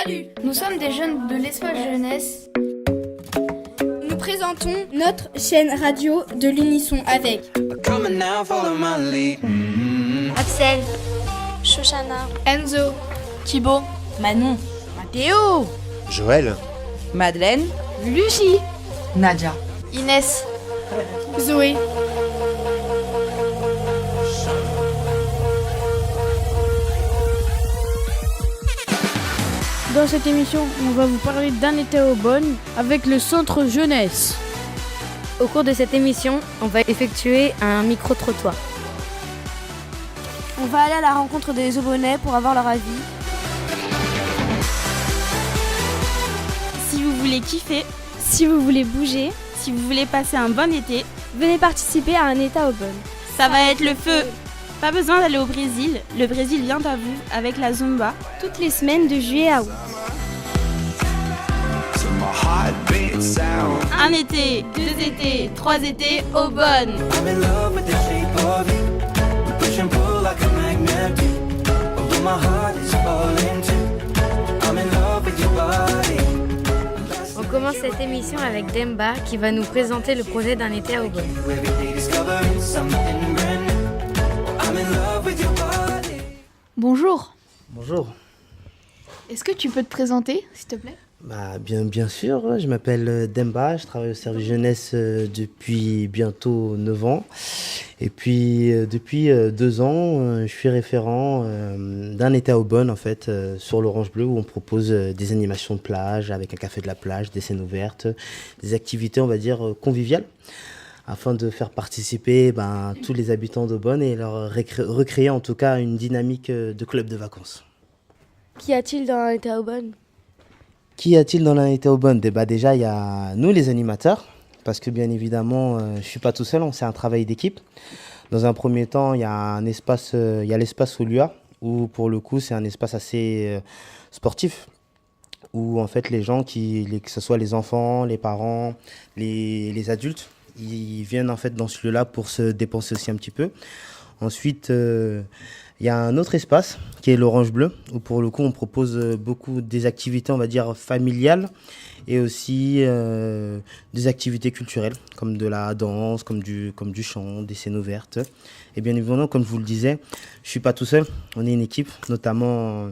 Salut, nous sommes des jeunes de l'espace jeunesse. Nous présentons notre chaîne radio de l'unisson avec Axel, Shoshana, Enzo, Thibaut, Manon, Mathéo, Joël, Madeleine, Lucie, Nadia, Inès, Zoé. Dans cette émission, on va vous parler d'un été à Aubonne avec le centre jeunesse. Au cours de cette émission, on va effectuer un micro-trottoir. On va aller à la rencontre des Aubonnais pour avoir leur avis. Si vous voulez kiffer, si vous voulez bouger, si vous voulez passer un bon été, Venez participer à un été à Aubonne. ça va être le feu. Pas besoin d'aller au Brésil, le Brésil vient à vous avec la Zumba. Toutes les semaines de juillet à août. Un été, 2 étés, 3 étés, Aubonne. On commence cette émission avec Demba qui va nous présenter le projet d'un été à Aubonne. bonjour. bonjour. Est-ce que tu peux te présenter, s'il te plaît? Bien sûr, je m'appelle Demba, je travaille au service jeunesse depuis bientôt 9 ans. Et puis depuis 2 ans, je suis référent d'un été à Aubonne en fait, sur l'Orange Bleu où on propose des animations de plage avec un café de la plage, des scènes ouvertes, des activités on va dire conviviales afin de faire participer tous les habitants d'Aubonne et leur recréer en tout cas une dynamique de club de vacances. Qu'y a-t-il dans un été à Aubonne? Qu'y a-t-il dans un été à Aubonne? Déjà, il y a nous les animateurs, parce que bien évidemment, je ne suis pas tout seul, c'est un travail d'équipe. Dans un premier temps, il y a l'espace Olua, où pour le coup, c'est un espace assez sportif, où en fait les gens, que ce soit les enfants, les parents, les adultes, ils viennent en fait dans ce lieu-là pour se dépenser aussi un petit peu. Ensuite, il y a un autre espace qui est l'Orange Bleu, où pour le coup on propose beaucoup des activités, on va dire, familiales et aussi des activités culturelles, comme de la danse, comme du chant, des scènes ouvertes. Et bien évidemment, comme je vous le disais, je ne suis pas tout seul, on est une équipe, notamment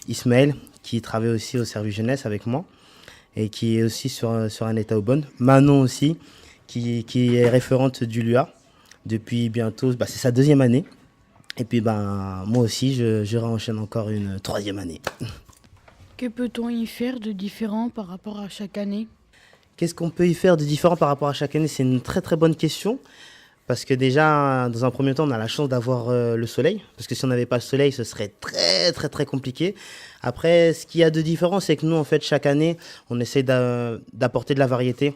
Ismaël, qui travaille aussi au service jeunesse avec moi et qui est aussi sur un été à Aubonne. Manon aussi, qui est référente du LUA depuis bientôt, c'est sa 2e année. Et puis moi aussi, je réenchaîne encore une 3e année. Que peut-on y faire de différent par rapport à chaque année? Qu'est-ce qu'on peut y faire de différent par rapport à chaque année? C'est une très très bonne question. Parce que déjà, dans un premier temps, on a la chance d'avoir le soleil. Parce que si on n'avait pas le soleil, ce serait très très très compliqué. Après, ce qu'il y a de différent, c'est que nous, en fait, chaque année, on essaie d'apporter de la variété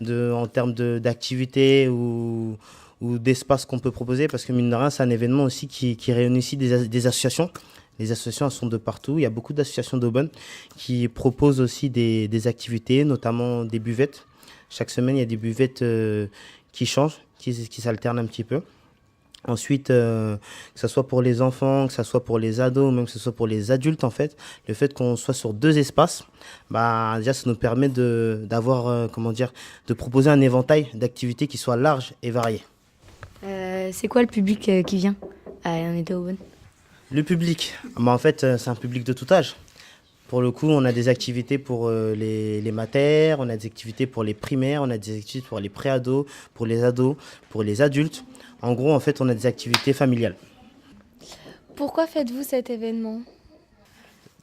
en termes d'activités ou d'espace qu'on peut proposer, parce que mine de rien, c'est un événement aussi qui réunit aussi des associations. Les associations, elles sont de partout. Il y a beaucoup d'associations d'Aubonne qui proposent aussi des activités, notamment des buvettes. Chaque semaine, il y a des buvettes qui changent, qui s'alternent un petit peu. Ensuite, que ce soit pour les enfants, que ce soit pour les ados, ou même que ce soit pour les adultes, en fait, le fait qu'on soit sur 2 espaces, déjà, ça nous permet de proposer un éventail d'activités qui soit large et varié. C'est quoi le public qui vient à un été à Aubonne? Le public, en fait, c'est un public de tout âge. Pour le coup, on a des activités pour les matères, on a des activités pour les primaires, on a des activités pour les pré-ados, pour les ados, pour les adultes. En gros, en fait, on a des activités familiales. Pourquoi faites-vous cet événement?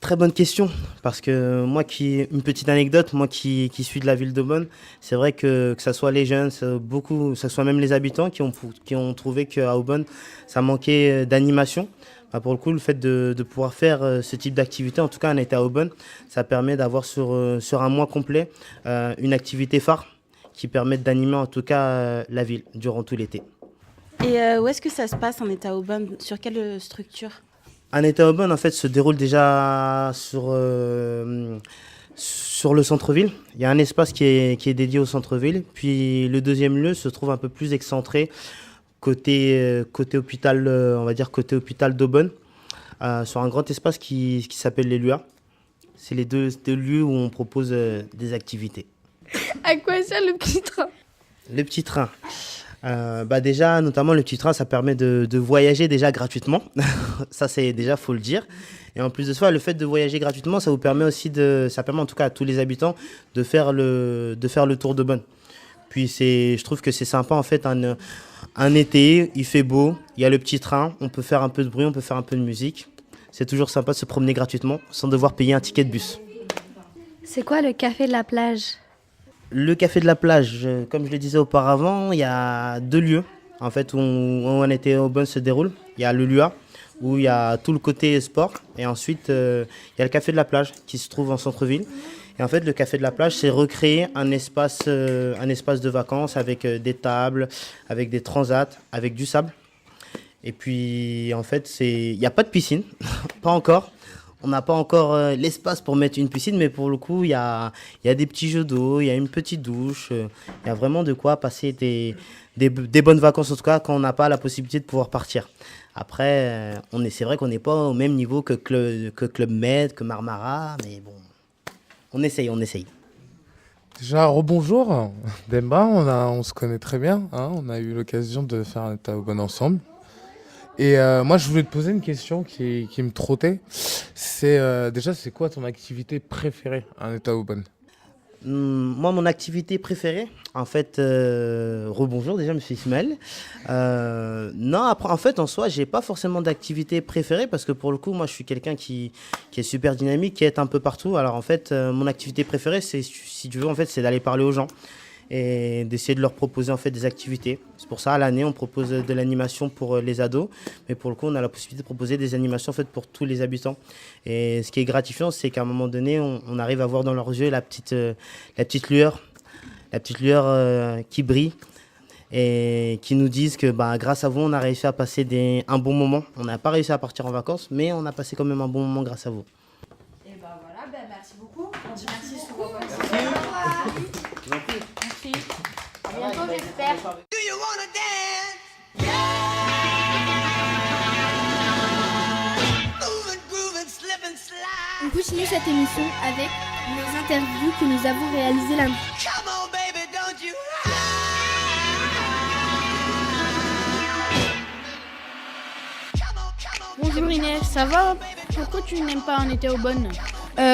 Très bonne question, parce que une petite anecdote, moi qui suis de la ville d'Aubonne, c'est vrai que ce soit les jeunes, que ce soit même les habitants qui ont trouvé qu'à Aubonne, ça manquait d'animation. Pour le coup, le fait de pouvoir faire ce type d'activité, en tout cas un été à Aubonne, ça permet d'avoir sur un mois complet une activité phare qui permet d'animer en tout cas la ville durant tout l'été. Et où est-ce que ça se passe un été à Aubonne? Sur quelle structure? Un été à Aubonne, en fait, se déroule déjà sur le centre-ville. Il y a un espace qui est dédié au centre-ville. Puis le deuxième lieu se trouve un peu plus excentré côté hôpital, on va dire côté hôpital d'Aubonne, sur un grand espace qui s'appelle les LUA. C'est les deux lieux où on propose des activités. À quoi sert le petit train? Le petit train. Déjà, notamment le petit train, ça permet de voyager déjà gratuitement. Ça, c'est déjà, faut le dire. Et en plus de ça, le fait de voyager gratuitement, ça vous permet aussi ça permet en tout cas à tous les habitants de faire le tour de Bonn. Puis je trouve que c'est sympa en fait, un été, il fait beau, il y a le petit train, on peut faire un peu de bruit, on peut faire un peu de musique. C'est toujours sympa de se promener gratuitement sans devoir payer un ticket de bus. C'est quoi le café de la plage? Le café de la plage, comme je le disais auparavant, il y a 2 lieux en fait, où un été au Bonn se déroule. Il y a le LUA, où il y a tout le côté sport, et ensuite il y a le café de la plage qui se trouve en centre-ville. Et en fait, le café de la plage, c'est recréer un espace de vacances avec des tables, avec des transats, avec du sable. Et puis, en fait, il n'y a pas de piscine, pas encore. On n'a pas encore l'espace pour mettre une piscine, mais pour le coup, il y a des petits jeux d'eau, il y a une petite douche. Il y a vraiment de quoi passer des bonnes vacances, en tout cas, quand on n'a pas la possibilité de pouvoir partir. Après, c'est vrai qu'on n'est pas au même niveau que Club Med, que Marmara, mais bon. On essaye. Déjà, rebonjour, Demba, on se connaît très bien, hein, on a eu l'occasion de faire un état au Bonn ensemble. Et moi, je voulais te poser une question qui me trottait. C'est déjà, c'est quoi ton activité préférée à un état au Bonn? Moi, mon activité préférée, en fait, rebonjour déjà, monsieur Ismaël. Non, après, en fait, en soi, j'ai pas forcément d'activité préférée parce que pour le coup, moi, je suis quelqu'un qui est super dynamique, qui est un peu partout. Alors, en fait, mon activité préférée, c'est, si tu veux, en fait, c'est d'aller parler aux gens et d'essayer de leur proposer en fait des activités. C'est pour ça, à l'année, on propose de l'animation pour les ados, mais pour le coup, on a la possibilité de proposer des animations en fait pour tous les habitants. Et ce qui est gratifiant, c'est qu'à un moment donné, on arrive à voir dans leurs yeux la petite lueur qui brille et qui nous disent que grâce à vous, on a réussi à passer un bon moment. On n'a pas réussi à partir en vacances, mais on a passé quand même un bon moment grâce à vous. Et voilà, merci beaucoup. On dit merci sur vos À bientôt, j'espère. On continue cette émission avec nos interviews que nous avons réalisées là. Bonjour Inès, ça va? Pourquoi tu n'aimes pas un été au Bonn?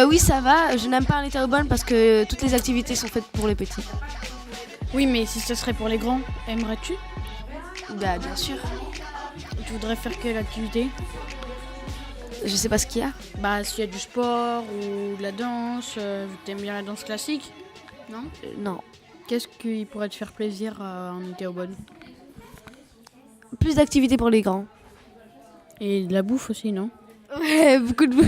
Oui, ça va. Je n'aime pas un été au Bonn parce que toutes les activités sont faites pour les petits. Oui, mais si ce serait pour les grands, aimerais-tu? Bah, bien sûr. Tu voudrais faire quelle activité? Je sais pas ce qu'il y a. Bah, s'il y a du sport ou de la danse, vu que t'aimes bien la danse classique, non? Non. Qu'est-ce qui pourrait te faire plaisir en été au Bonn? Plus d'activités pour les grands. Et de la bouffe aussi, non? Ouais, beaucoup de bouffe.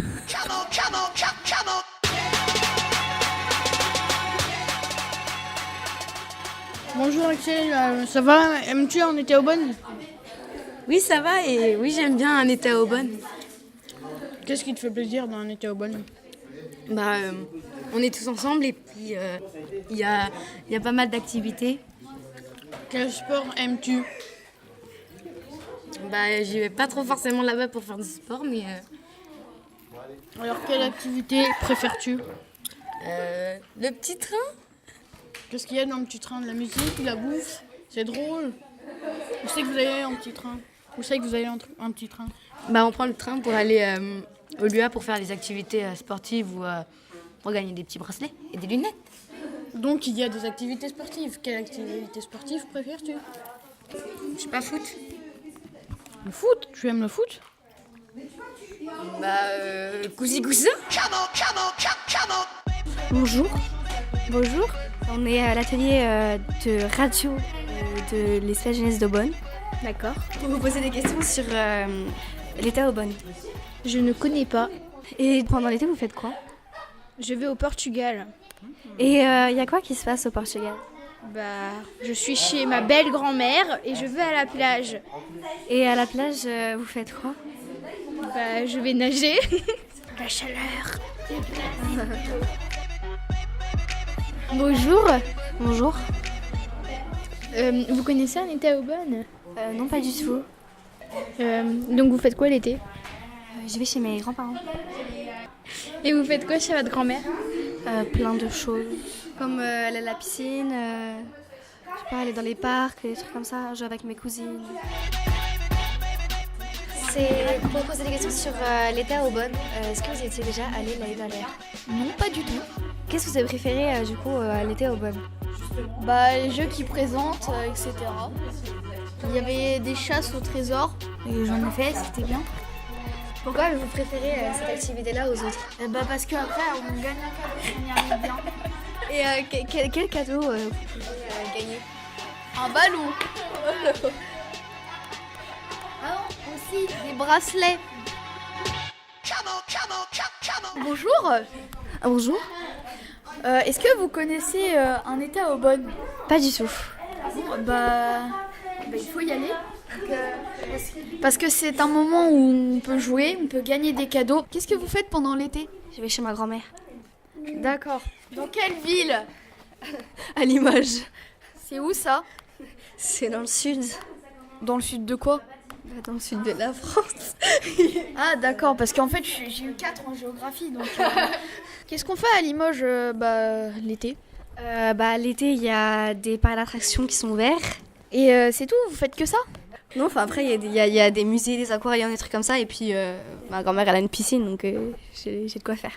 Bonjour Axel, ça va? Aimes-tu un été au Bonn? Oui, ça va et oui, j'aime bien un été au Bonn. Qu'est-ce qui te fait plaisir dans un été au Bonn? On est tous ensemble et puis il y a pas mal d'activités. Quel sport aimes-tu? J'y vais pas trop forcément là-bas pour faire du sport, mais... Alors, quelle activité préfères-tu? Le petit train. Qu'est-ce qu'il y a dans le petit train? De la musique, de la bouffe? C'est drôle. Où c'est que vous allez en petit train? Où c'est que vous allez en petit train? On prend le train pour aller au LUA pour faire des activités sportives ou pour gagner des petits bracelets et des lunettes. Donc, il y a des activités sportives. Quelle activité sportive préfères-tu? Je sais pas, foot. Le foot? Tu aimes le foot? Cousi-cousin. Bonjour. Bonjour. On est à l'atelier de radio de l'espace jeunesse de Bonn. D'accord. Pour vous poser des questions sur l'état au Bonn. Je ne connais pas. Et pendant l'été, vous faites quoi? Je vais au Portugal. Et il y a quoi qui se passe au Portugal? Je suis chez ma belle grand-mère et je vais à la plage. Et à la plage, vous faites quoi? Je vais nager. La chaleur. Bonjour. Bonjour. Vous connaissez un été au Bonn? Non, pas du tout. Donc vous faites quoi l'été? Je vais chez mes grands-parents. Et vous faites quoi chez votre grand-mère? Plein de choses. Comme aller à la piscine, je sais pas, aller dans les parcs, des trucs comme ça, jouer avec mes cousines. C'est pour poser des questions sur l'été à Aubonne. Est-ce que vous y étiez déjà allé l'année dernière? Non, pas du tout. Qu'est-ce que vous avez préféré du coup à l'été à Aubonne? Bah, les jeux qu'ils présentent, etc. Il y avait des chasses au trésor. Et j'en ai fait, c'était bien. Pourquoi vous préférez cette activité-là aux autres? Bah, parce qu'après, on gagne un cadeau si on y arrive bien. Et quel cadeau vous pouvez gagner? Un ballon. Ah non, aussi des bracelets. Bonjour. Bonjour. Est-ce que vous connaissez un été à Aubonne? Pas du tout. Bah, il faut y aller. Parce que c'est un moment où on peut jouer, on peut gagner des cadeaux. Qu'est-ce que vous faites pendant l'été? Je vais chez ma grand-mère. D'accord. Dans quelle ville? À Limoges. C'est où ça? C'est dans le sud. Dans le sud de quoi? Dans le sud de la France. Ah d'accord, parce qu'en fait j'ai eu 4 en géographie. Donc qu'est-ce qu'on fait à Limoges l'été? L'été, il y a des parcs d'attractions qui sont ouverts. Et c'est tout? Vous faites que ça? Non, enfin après, il y a des musées, des aquariums, des trucs comme ça. Et puis, ma grand-mère, elle a une piscine, donc j'ai de quoi faire.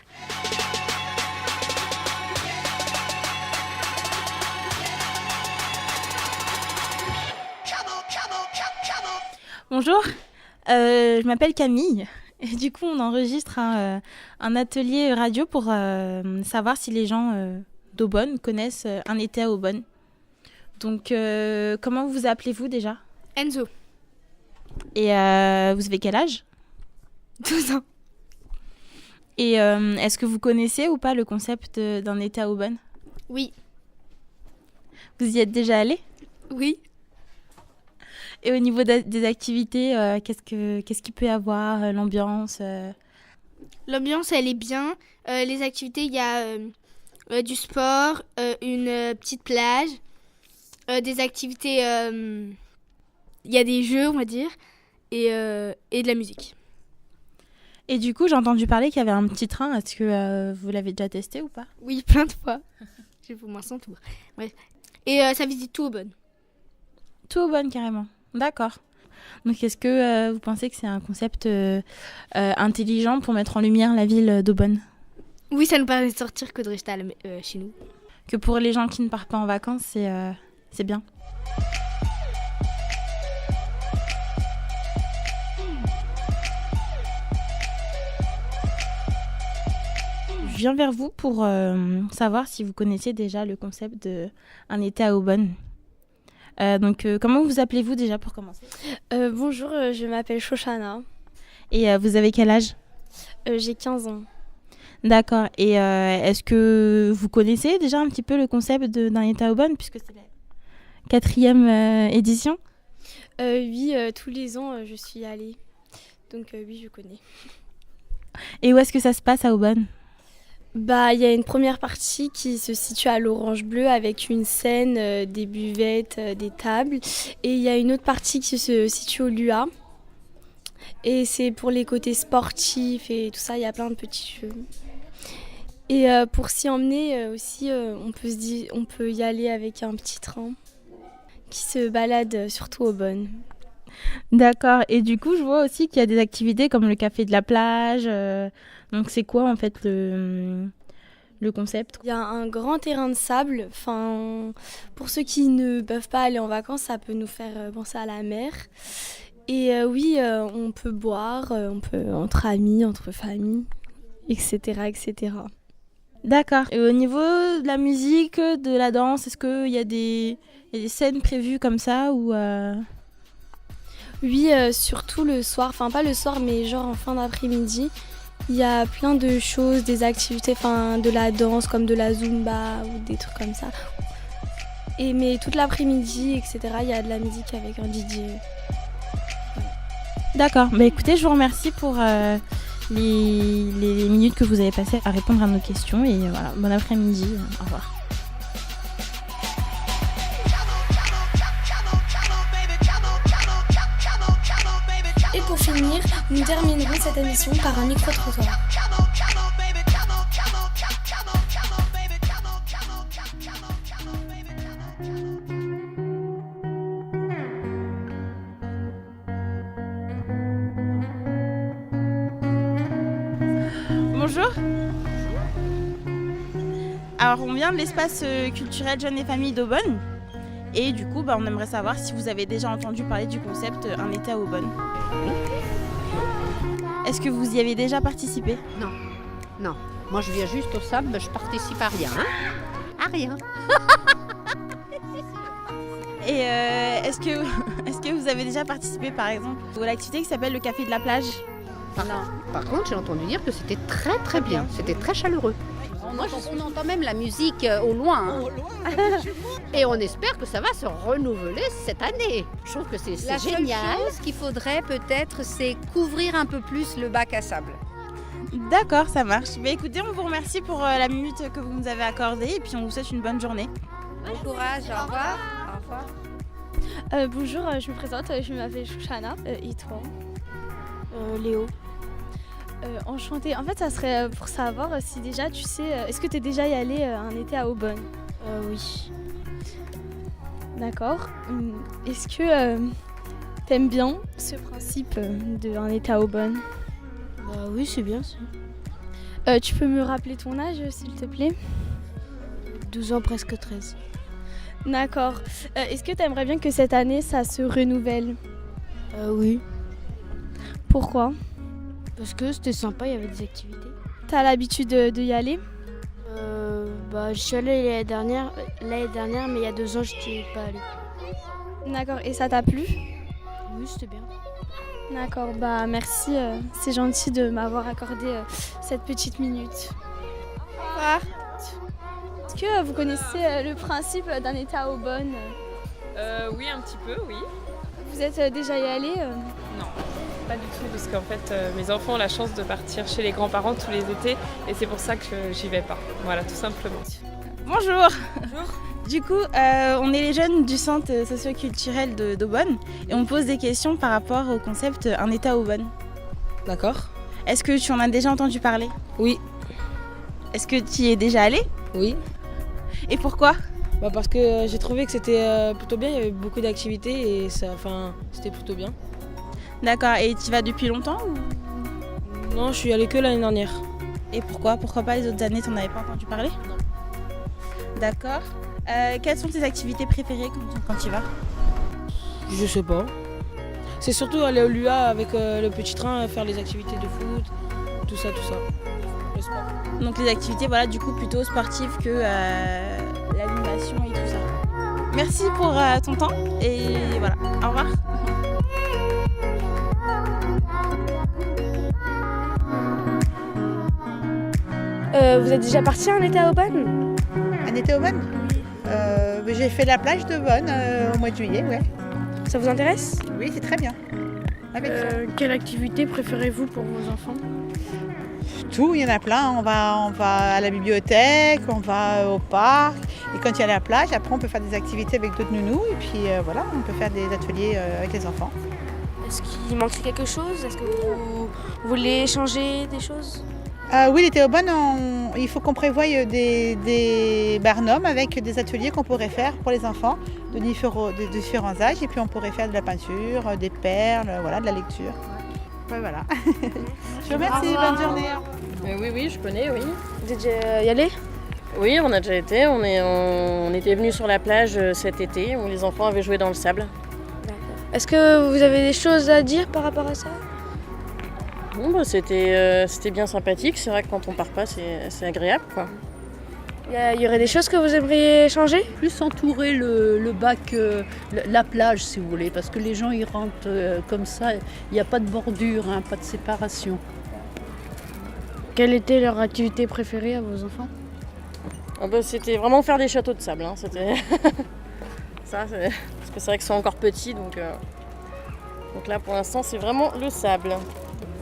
Bonjour, je m'appelle Camille. Et du coup, on enregistre un atelier radio pour savoir si les gens d'Aubonne connaissent un été à Aubonne. Donc, comment vous appelez-vous déjà? Enzo. Et vous avez quel âge? 12 ans. Et est-ce que vous connaissez ou pas le concept d'un été à Aubonne? Oui. Vous y êtes déjà allé? Oui. Et au niveau des activités, qu'est-ce qu'il peut y avoir, l'ambiance L'ambiance, elle est bien. Les activités, il y a du sport, une petite plage, des activités, il y a des jeux, on va dire, et de la musique. Et du coup, j'ai entendu parler qu'il y avait un petit train. Est-ce que vous l'avez déjà testé ou pas? Oui, plein de fois. J'ai fait au moins 100 tours. Bref. Et ça visite tout Aubonne. Tout Aubonne, carrément. D'accord. Donc, est-ce que vous pensez que c'est un concept intelligent pour mettre en lumière la ville d'Aubonne? Oui, ça nous permet de sortir que de rester chez nous. Que pour les gens qui ne partent pas en vacances, c'est bien. Je viens vers vous pour savoir si vous connaissez déjà le concept d'un été à Aubonne. Donc, comment vous appelez-vous déjà pour commencer? Bonjour, je m'appelle Shoshana. Et vous avez quel âge? J'ai 15 ans. D'accord. Et est-ce que vous connaissez déjà un petit peu le concept d'un été à Aubonne, puisque c'est la 4e édition? Oui, tous les ans, je suis allée. Donc oui, je connais. Et où est-ce que ça se passe à Aubonne? Il y a une première partie qui se situe à l'Orange Bleu avec une scène, des buvettes, des tables. Et il y a une autre partie qui se situe au LUA. Et c'est pour les côtés sportifs et tout ça, il y a plein de petits jeux. Et pour s'y emmener aussi, on peut y aller avec un petit train qui se balade surtout à Aubonne. D'accord. Et du coup, je vois aussi qu'il y a des activités comme le café de la plage. Donc, c'est quoi en fait le concept? Il y a un grand terrain de sable. Enfin, pour ceux qui ne peuvent pas aller en vacances, ça peut nous faire penser à la mer. Et oui, on peut boire, on peut entre amis, entre familles, etc., etc. D'accord. Et au niveau de la musique, de la danse, est-ce qu'il y a des scènes prévues comme ça ou Oui, surtout le soir, enfin pas le soir, mais genre en fin d'après-midi, il y a plein de choses, des activités, enfin de la danse comme de la zumba ou des trucs comme ça. Mais toute l'après-midi, etc., il y a de la musique avec un DJ. D'accord. Écoutez, je vous remercie pour les minutes que vous avez passées à répondre à nos questions. Et voilà, bon après-midi. Au revoir. Et pour finir, nous terminerons cette émission par un micro-trottoir. bonjour. Alors, on vient de l'espace culturel Jeunes et Familles d'Aubonne. Et du coup, on aimerait savoir si vous avez déjà entendu parler du concept Un été à Aubonne. Est-ce que vous y avez déjà participé? Non, non. Moi, je viens juste au sable, je participe à rien. À rien. Et est-ce que vous avez déjà participé, par exemple, à l'activité qui s'appelle le café de la plage? Par contre, j'ai entendu dire que c'était très très bien. C'était très chaleureux. On entend même la musique au loin. Et on espère que ça va se renouveler cette année. Je trouve que c'est génial. Ce qu'il faudrait peut-être, c'est couvrir un peu plus le bac à sable. D'accord, ça marche. Mais écoutez, on vous remercie pour la minute que vous nous avez accordée et puis on vous souhaite une bonne journée. Bon courage, au revoir. Au revoir. Bonjour, je me présente, je m'appelle Chouchana. Et toi? Léo. Enchantée. En fait, ça serait pour savoir si déjà, tu sais, est-ce que tu es déjà y allé un été à Aubonne? Oui. D'accord. Est-ce que t'aimes bien ce principe d'un été à Aubonne? Oui, c'est bien ça. Tu peux me rappeler ton âge, s'il te plaît? 12 ans, presque 13. D'accord. Est-ce que tu aimerais bien que cette année, ça se renouvelle? Oui. Pourquoi? Parce que c'était sympa, il y avait des activités. T'as l'habitude de y aller? Je suis allée l'année dernière, mais il y a 2 ans, je n'y étais pas allée. D'accord. Et ça t'a plu? Oui, c'était bien. D'accord. Merci. C'est gentil de m'avoir accordé cette petite minute. Au revoir. Est-ce que vous connaissez le principe d'un été à Aubonne? Oui, un petit peu, oui. Vous êtes déjà y allé? Non, pas du tout, parce qu'en fait, mes enfants ont la chance de partir chez les grands-parents tous les étés, et c'est pour ça que j'y vais pas. Voilà, tout simplement. Bonjour. Bonjour. Du coup, on est les jeunes du centre socio-culturel d'Aubonne, et on pose des questions par rapport au concept Un été à Aubonne. D'accord. Est-ce que tu en as déjà entendu parler? Oui. Est-ce que tu y es déjà allé? Oui. Et pourquoi? Parce que j'ai trouvé que c'était plutôt bien, il y avait beaucoup d'activités et c'était plutôt bien. D'accord, et tu vas depuis longtemps ou... Non, je suis allée que l'année dernière. Et pourquoi? Pourquoi pas les autres années, t'en avais pas entendu parler? Non. D'accord. Quelles sont tes activités préférées quand tu y vas? Je sais pas. C'est surtout aller au LUA avec le petit train, faire les activités de foot, tout ça. Le sport. Donc les activités, voilà, du coup plutôt sportives que l'animation et tout ça. Merci pour ton temps et voilà, au revoir. Vous êtes déjà parti un été à Aubonne? Un été à Aubonne? J'ai fait la plage d'Aubonne au mois de juillet, ouais. Ça vous intéresse? Oui, c'est très bien. Quelle activité préférez-vous pour vos enfants? Tout, il y en a plein. On va à la bibliothèque, on va au parc. Et quand il y a la plage, après on peut faire des activités avec d'autres nounous. Et puis voilà, on peut faire des ateliers avec les enfants. Est-ce qu'il manque quelque chose? Est-ce que vous voulez changer des choses? Oui, l'été à Aubonne, il faut qu'on prévoie des barnums avec des ateliers qu'on pourrait faire pour les enfants de différents âges. Et puis on pourrait faire de la peinture, des perles, voilà, de la lecture. Ouais, voilà. Je vous remercie, bonne journée. Oui, je connais, oui. Vous êtes déjà y allé? Oui, on a déjà été. On était venus sur la plage cet été où les enfants avaient joué dans le sable. Est-ce que vous avez des choses à dire par rapport à ça? Bon, c'était bien sympathique. C'est vrai que quand on part pas, c'est agréable, quoi. Il y aurait des choses que vous aimeriez changer? Plus entourer le bac, la plage si vous voulez, parce que les gens ils rentrent comme ça, il n'y a pas de bordure, pas de séparation. Quelle était leur activité préférée à vos enfants? C'était vraiment faire des châteaux de sable. C'était ça, parce que c'est vrai qu'ils sont encore petits, donc là pour l'instant c'est vraiment le sable.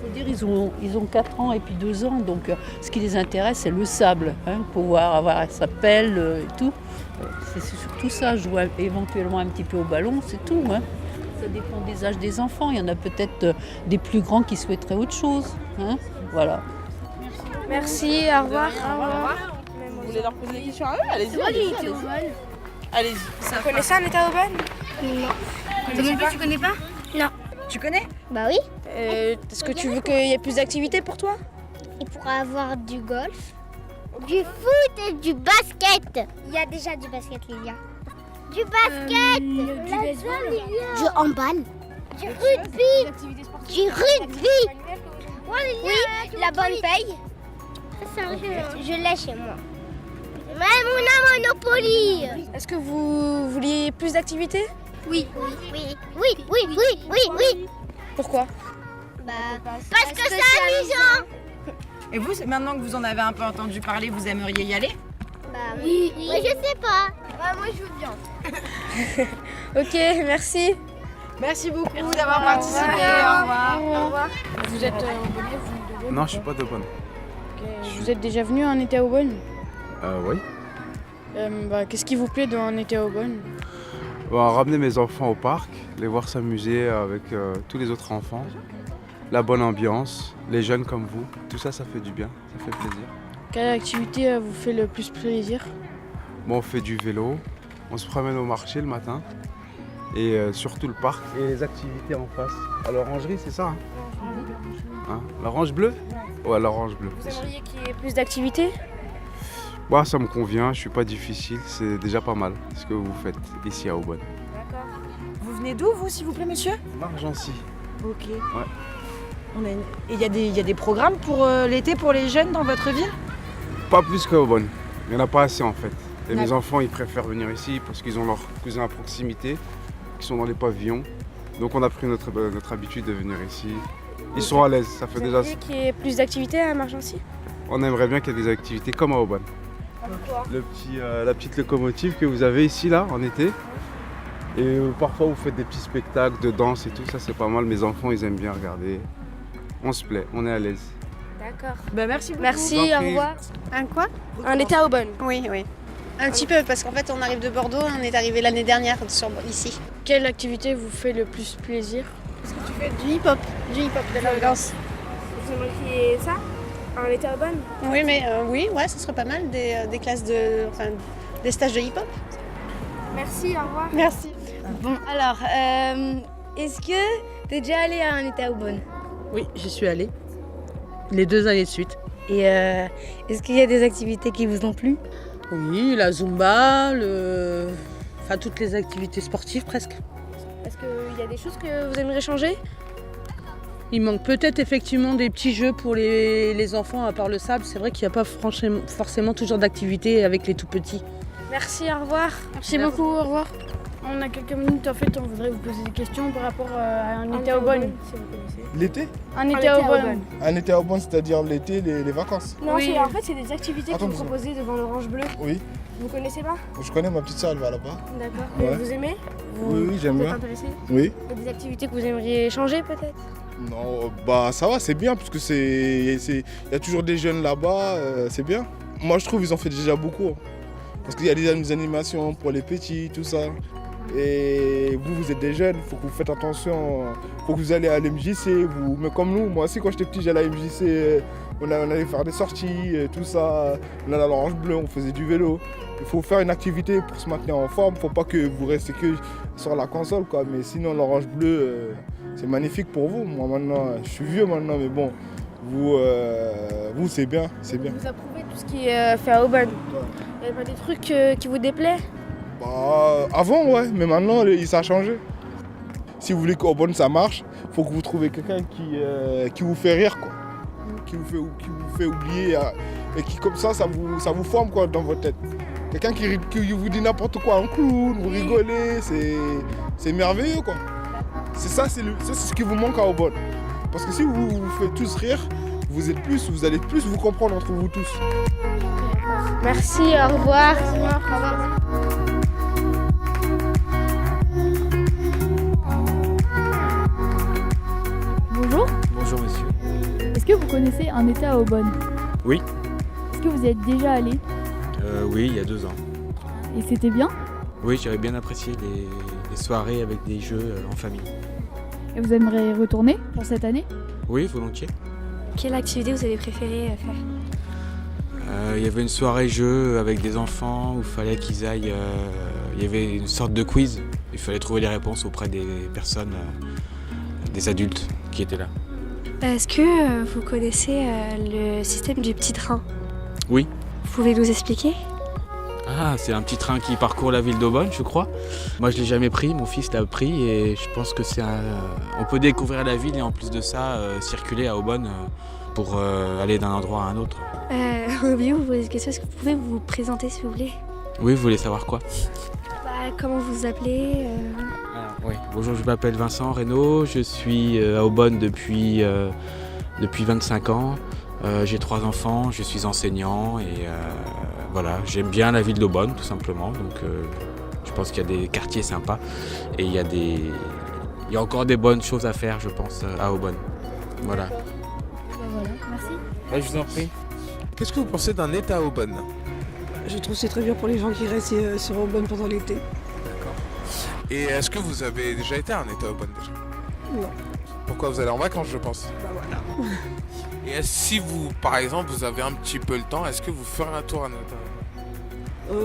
Il faut dire ils ont 4 ans et puis 2 ans, donc ce qui les intéresse c'est le sable, pouvoir avoir sa pelle et tout. C'est surtout ça, jouer éventuellement un petit peu au ballon, c'est tout. Ça dépend des âges des enfants, il y en a peut-être des plus grands qui souhaiteraient autre chose. Voilà. Merci, au revoir. Vous voulez leur poser des questions à eux? Allez-y. Allez-y. Vous connaissez un été à Aubonne? Non. Tu connais pas? Non. Tu connais? Bah oui. Est-ce que tu veux qu'il y ait plus d'activités pour toi? Il pourra avoir du golf, du foot et du basket. Il y a déjà du basket, Lilia. Du basket, du baseball, du handball, du rugby, du rugby. Oui, la bonne paye. Je l'ai chez moi. Même on a Monopoly. Est-ce que vous vouliez plus d'activités? Oui. Oui. Pourquoi? Parce que c'est amusant. Et vous, maintenant que vous en avez un peu entendu parler, vous aimeriez y aller? Oui. Mais je sais pas. Moi je veux bien. Ok, merci. Merci beaucoup d'avoir participé. Au revoir. Au revoir. Vous êtes abonné, vous de Bonne? Non, je suis pas de Bonne. Vous êtes déjà venu en été à Aubonne? Oui. Qu'est-ce qui vous plaît dans un été à Aubonne? Ramener mes enfants au parc, les voir s'amuser avec tous les autres enfants, la bonne ambiance, les jeunes comme vous, tout ça, ça fait du bien, ça fait plaisir. Quelle activité vous fait le plus plaisir? Bon, on fait du vélo, on se promène au marché le matin et surtout le parc et les activités en face. À l'orangerie, c'est ça hein? L'orange bleue? Ouais, l'orange bleue. Vous aimeriez qu'il y ait plus d'activités? Ça me convient, je suis pas difficile, c'est déjà pas mal ce que vous faites ici à Aubonne. D'accord. Vous venez d'où, vous, s'il vous plaît, monsieur? Margency. Ok. Ouais. Et il y a des programmes pour l'été pour les jeunes dans votre ville? Pas plus qu'à Aubonne, il n'y en a pas assez en fait. Et mes D'accord. enfants, ils préfèrent venir ici parce qu'ils ont leurs cousins à proximité, qui sont dans les pavillons. Donc on a pris notre habitude de venir ici. Ils sont à l'aise, ça fait Vous déjà... aimeriez qu'il y ait plus d'activités à Margency? On aimerait bien qu'il y ait des activités comme à Aubonne. Quoi? La petite locomotive que vous avez ici là en été. Et parfois vous faites des petits spectacles de danse et tout, ça c'est pas mal. Mes enfants ils aiment bien regarder. On se plaît, on est à l'aise. D'accord. Merci beaucoup. Merci, au revoir. Un quoi? Un été à Aubonne? Oui. Un petit peu, parce qu'en fait, on arrive de Bordeaux, on est arrivé l'année dernière ici. Quelle activité vous fait le plus plaisir? Est-ce que tu fais du hip-hop? Du hip-hop, de la danse. Vous aimeriez qu'il y ait ça? Un été à Aubonne? Oui, mais ça serait pas mal, des classes des stages de hip-hop. Merci, au revoir. Merci. Bon, alors, est-ce que t'es déjà allé à un été à Aubonne? Oui, j'y suis allée. Les 2 années de suite. Et est-ce qu'il y a des activités qui vous ont plu? Oui, la Zumba, toutes les activités sportives presque. Est-ce qu'il y a des choses que vous aimeriez changer? Il manque peut-être effectivement des petits jeux pour les enfants à part le sable. C'est vrai qu'il n'y a pas forcément toujours d'activités avec les tout petits. Merci, au revoir. Merci beaucoup, au revoir. On a quelques minutes, en fait, on voudrait vous poser des questions par rapport à un été à Aubonne. Si vous connaissez. L'été? Un été à Aubonne. Un été à Aubonne, c'est-à-dire l'été, les vacances? Non, Oui. en fait, c'est des activités que vous proposez devant l'Orange Bleu. Oui. Vous connaissez pas? Je connais ma petite sœur, elle va là-bas. D'accord. Ouais. Vous aimez? Oui, j'aime Vous bien. êtes intéressé? Oui. Il y a des activités que vous aimeriez changer peut-être? Non, ça va, c'est bien, parce que il y a toujours des jeunes là-bas, c'est bien. Moi, je trouve qu'ils ont fait déjà beaucoup. Parce qu'il y a des animations pour les petits, tout ça. Et vous êtes des jeunes, il faut que vous faites attention. Il faut que vous allez à l'MJC. Mais comme nous, moi aussi, quand j'étais petit, j'allais à l'MJC. On allait faire des sorties, tout ça. On allait à l'Orange Bleu, on faisait du vélo. Il faut faire une activité pour se maintenir en forme. Il ne faut pas que vous restiez que sur la console, quoi. Mais sinon, l'Orange Bleu, c'est magnifique pour vous. Moi, maintenant, je suis vieux maintenant, mais bon, vous c'est bien, c'est bien. Vous approuvez tout ce qui est fait à Aubonne? Il n'y a pas des trucs qui vous déplaient? Avant, ouais, mais maintenant, ça a changé. Si vous voulez qu'Aubonne ça marche, il faut que vous trouviez quelqu'un qui vous fait rire, quoi. Qui vous fait oublier. Et qui, comme ça vous forme, quoi, dans votre tête. Quelqu'un qui vous dit n'importe quoi, un clown, vous rigolez, c'est merveilleux, quoi. C'est ce qui vous manque à Aubonne. Parce que si vous faites tous rire, vous allez plus vous comprendre entre vous tous. Merci, au revoir. Au revoir. Bonjour. Bonjour monsieur. Est-ce que vous connaissez un été à Aubonne? Oui. Est-ce que vous y êtes déjà allé? Oui, il y a 2 ans. Et c'était bien? Oui, j'avais bien apprécié les soirées avec des jeux en famille. Et vous aimeriez retourner pour cette année? Oui, volontiers. Quelle activité vous avez préféré faire? Il y avait une soirée jeu avec des enfants où il fallait qu'ils aillent... il y avait une sorte de quiz. Il fallait trouver les réponses auprès des personnes, des adultes qui étaient là. Est-ce que vous connaissez le système du petit train? Oui. Vous pouvez nous expliquer? Ah, c'est un petit train qui parcourt la ville d'Aubonne, je crois. Moi, je l'ai jamais pris, mon fils l'a pris et je pense que on peut découvrir la ville et en plus de ça, circuler à Aubonne pour aller d'un endroit à un autre. On a oublié de vous poser une question. Est-ce que vous pouvez vous présenter, s'il vous plaît? Oui, vous voulez savoir quoi? Comment vous vous appelez? Oui. Bonjour, je m'appelle Vincent Reynaud, je suis à Aubonne depuis 25 ans. J'ai 3 enfants, je suis enseignant et voilà, j'aime bien la ville d'Aubonne tout simplement. Donc je pense qu'il y a des quartiers sympas et il y a encore des bonnes choses à faire, je pense, à Aubonne. Voilà. Voilà, merci. Je vous en prie. Qu'est-ce que vous pensez d'un été à Aubonne? Je trouve que c'est très bien pour les gens qui restent sur Aubonne pendant l'été. D'accord. Et est-ce que vous avez déjà été à un été à Aubonne déjà? Non. Pourquoi vous allez en vacances, je pense? Bah voilà. Et si vous, par exemple, vous avez un petit peu le temps, est-ce que vous ferez un tour à notre...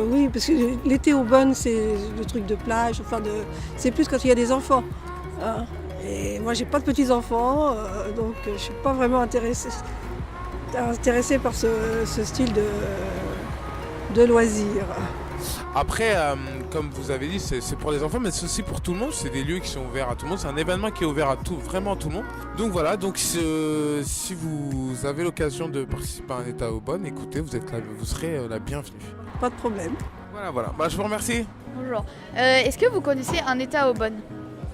Oui, parce que l'été Aubonne, c'est le truc de plage, c'est plus quand il y a des enfants. Hein. Et moi, j'ai pas de petits-enfants, donc je suis pas vraiment intéressée par ce style de loisirs. Après, comme vous avez dit, c'est pour les enfants, mais c'est aussi pour tout le monde. C'est des lieux qui sont ouverts à tout le monde. C'est un événement qui est ouvert à vraiment tout le monde. Donc voilà, si vous avez l'occasion de participer à un été à Aubonne, écoutez, vous serez la bienvenue. Pas de problème. Voilà. Je vous remercie. Bonjour. Est-ce que vous connaissez un été à Aubonne?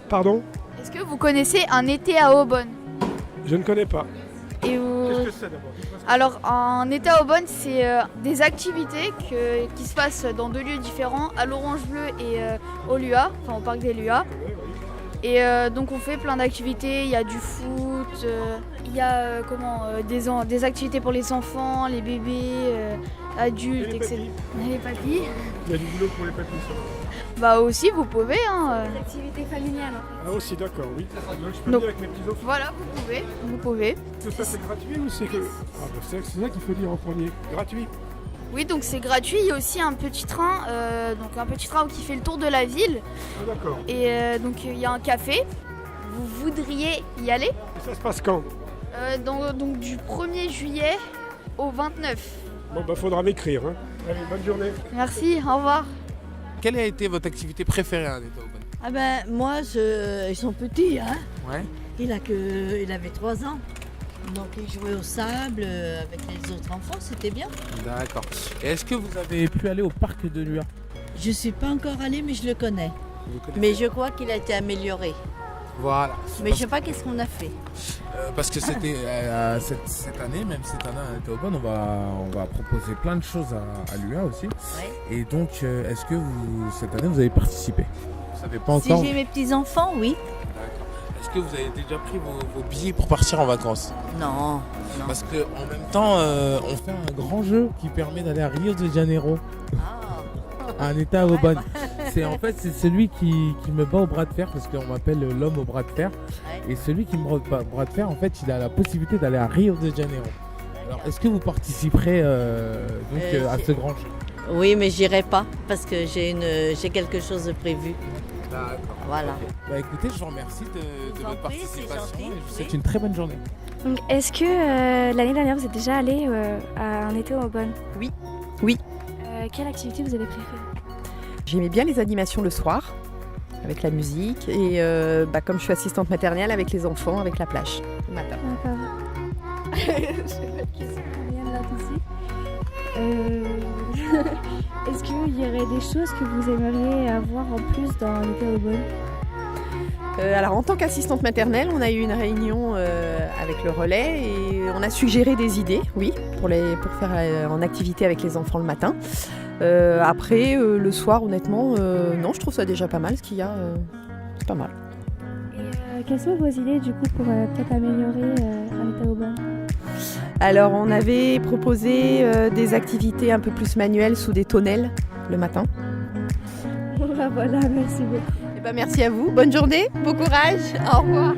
Pardon? Est-ce que vous connaissez un été à Aubonne? Je ne connais pas. Et vous... Qu'est-ce que c'est d'abord? Alors, un été à Aubonne, c'est des activités qui se passent dans 2 lieux différents, à l'Orange Bleu et au Lua, enfin au parc des Lua. Et donc on fait plein d'activités, il y a du foot, il y a des activités pour les enfants, les bébés, adultes, etc. Les papis. Il y a du boulot pour les papis, ça. Bah aussi, vous pouvez. Des activités familiales. Ah aussi, d'accord, oui. Donc je peux Donc, venir avec mes petits-enfants. Voilà, vous pouvez. Tout ça, c'est gratuit ou c'est que... Ah bah c'est ça qu'il faut dire en premier. Gratuit. Oui, donc c'est gratuit. Il y a aussi un petit train, qui fait le tour de la ville. Ah d'accord. Et donc il y a un café. Vous voudriez y aller? Et ça se passe quand? Donc du 1er juillet au 29. Bon bah faudra m'écrire. Hein. Allez, bonne journée. Merci, au revoir. Quelle a été votre activité préférée à un été à Aubonne? Ah ben moi, ils sont petits, hein. Ouais. Il avait 3 ans. Donc il jouait au sable avec les autres enfants, c'était bien. D'accord. Et est-ce que vous avez pu aller au parc de Lua? Je ne suis pas encore allée, mais je le connais. Mais je crois qu'il a été amélioré. Voilà. Mais je ne sais pas qu'est-ce qu'on a fait. Parce que c'était cette année, même cette année à Aubonne, on va proposer plein de choses à Lua aussi. Ouais. Et donc, est-ce que cette année vous avez participé? Vous savez pas encore? Si j'ai mes petits-enfants, oui. D'accord. Est-ce que vous avez déjà pris vos billets pour partir en vacances? Non. Parce qu'en même temps, on fait un grand jeu qui permet d'aller à Rio de Janeiro. À un été à Aubonne. C'est celui qui me bat au bras de fer, parce qu'on m'appelle l'homme au bras de fer. Ouais. Et celui qui me bat au bras de fer, en fait, il a la possibilité d'aller à Rio de Janeiro. Alors, est-ce que vous participerez à ce grand jeu? Oui, mais j'irai pas, parce que j'ai quelque chose de prévu. D'accord. Voilà. Okay. Bah écoutez, je vous remercie de votre participation et je vous souhaite une très bonne journée. Donc, est-ce que l'année dernière, vous êtes déjà allé à un été à Aubonne? Oui. Oui. Quelle activité vous avez préférée? J'aimais bien les animations le soir, avec la musique, et comme je suis assistante maternelle, avec les enfants, avec la plage, le matin. D'accord. J'ai pas de question, rien là dessus. Est-ce qu'il y aurait des choses que vous aimeriez avoir en plus dans un été à Aubonne? Alors en tant qu'assistante maternelle, on a eu une réunion avec le relais et on a suggéré des idées, oui, pour faire en activité avec les enfants le matin. Après, le soir, honnêtement, non, je trouve ça déjà pas mal, ce qu'il y a, c'est pas mal. Et quelles sont vos idées du coup pour peut-être améliorer un été à Aubonne? Alors on avait proposé des activités un peu plus manuelles sous des tonnelles le matin. Voilà, merci beaucoup. Merci à vous, bonne journée, bon courage, au revoir.